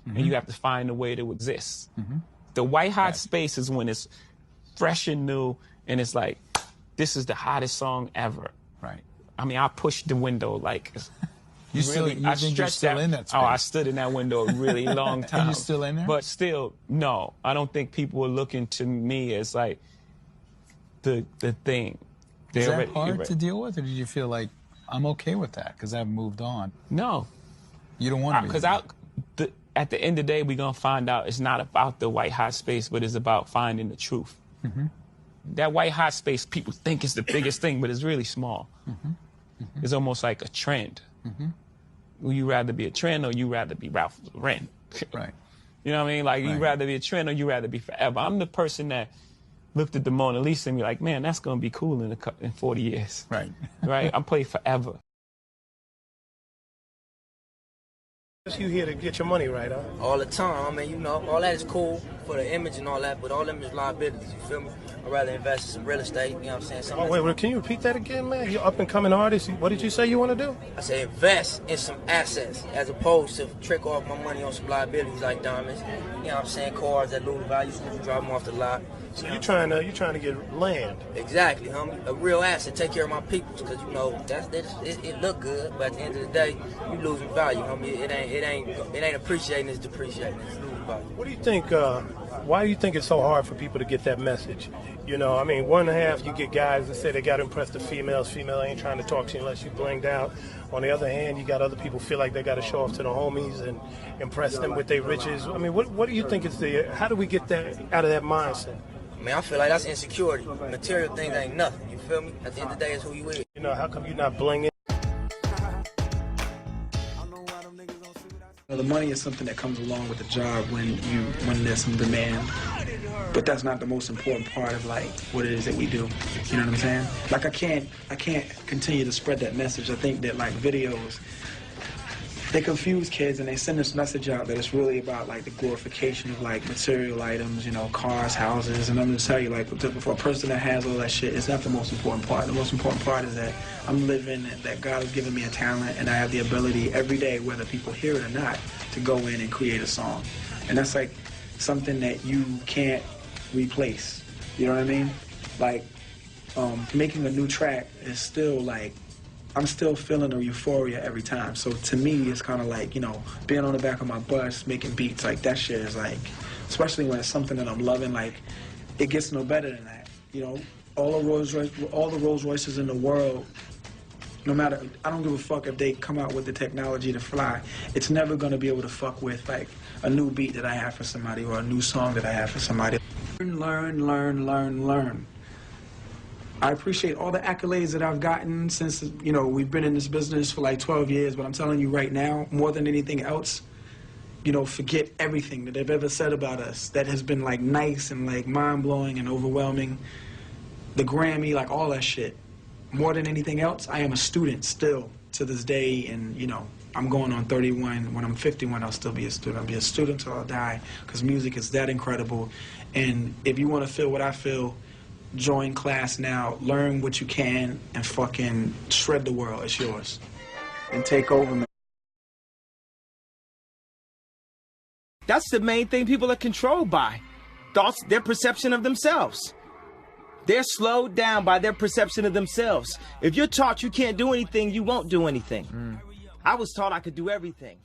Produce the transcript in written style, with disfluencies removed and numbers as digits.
and you have to find a way to exist. The white hot space is when it's fresh and new, and it's like, this is the hottest song ever. Right. I mean, I pushed the window like. You think you're still in that space? Oh, I stood in that window a really long time. And you're still in there? But still, no. I don't think people are looking to me as like the thing. Is that hard to deal with, or did you feel like I'm okay with that because I've moved on? No. You don't want to be. Because at the end of the day, we're gonna find out it's not about the white hot space, but it's about finding the truth. That white hot space, people think is the biggest thing, but it's really small. It's almost like a trend. Will you rather be a trend or you rather be Ralph Lauren? Right. You know what I mean? Like, you rather be a trend or you rather be forever. I'm the person that looked at the Mona Lisa and be like, man, that's going to be cool in 40 years. Right. Right? I'm playing forever. You here to get your money right, huh? All the time. I mean, you know, all that is cool for the image and all that, but all them is liabilities, you feel me? I'd rather invest in some real estate, you know what I'm saying? Wait, can you repeat that again, man? You're up and coming artist. What did you say you want to do? I say invest in some assets as opposed to trick off my money on some liabilities like diamonds. You know what I'm saying? Cars that lose value, so you drive them off the lot. So you're trying to get land. Exactly, homie. A real asset. Take care of my peoples, because you know it look good, but at the end of the day, you losing value, homie. It ain't appreciating. It's depreciating. It's losing value. What do you think? Why do you think it's so hard for people to get that message? You know, I mean, 1.5, you get guys that say they got to impress the females. Female ain't trying to talk to you unless you blinged out. On the other hand, you got other people feel like they got to show off to the homies and impress them with their riches. I mean, what do you think is how do we get that out of that mindset? Man, I feel like that's insecurity. Material things ain't nothing, you feel me? At the end of the day, it's who you is. You know, how come you're not blinging? The money is something that comes along with the job when there's some demand, but that's not the most important part of like what it is that we do. You know what I'm saying? Like I can't continue to spread that message. I think that like videos, they confuse kids and they send this message out that it's really about like the glorification of like material items, you know, cars, houses, and I'm gonna tell you like for a person that has all that shit, it's not the most important part. The most important part is that I'm living, that God has given me a talent and I have the ability every day, whether people hear it or not, to go in and create a song. And that's like something that you can't replace. You know what I mean? Like making a new track is still like, I'm still feeling a euphoria every time. So to me, it's kind of like, you know, being on the back of my bus, making beats, like that shit is like, especially when it's something that I'm loving, like it gets no better than that. You know, all the Rolls Royces in the world, no matter, I don't give a fuck if they come out with the technology to fly, it's never gonna be able to fuck with like a new beat that I have for somebody or a new song that I have for somebody. Learn, learn, learn, learn. I appreciate all the accolades that I've gotten since, you know, we've been in this business for like 12 years, but I'm telling you right now, more than anything else, you know, forget everything that they've ever said about us that has been like nice and like mind-blowing and overwhelming. The Grammy, like all that shit. More than anything else, I am a student still to this day, and, you know, I'm going on 31. When I'm 51, I'll still be a student. I'll be a student till I die, because music is that incredible. And if you want to feel what I feel, join class now, learn what you can, and fucking shred the world. It's yours. And take over, man. That's the main thing people are controlled by. Thoughts, their perception of themselves. They're slowed down by their perception of themselves. If you're taught you can't do anything, you won't do anything. I was taught I could do everything.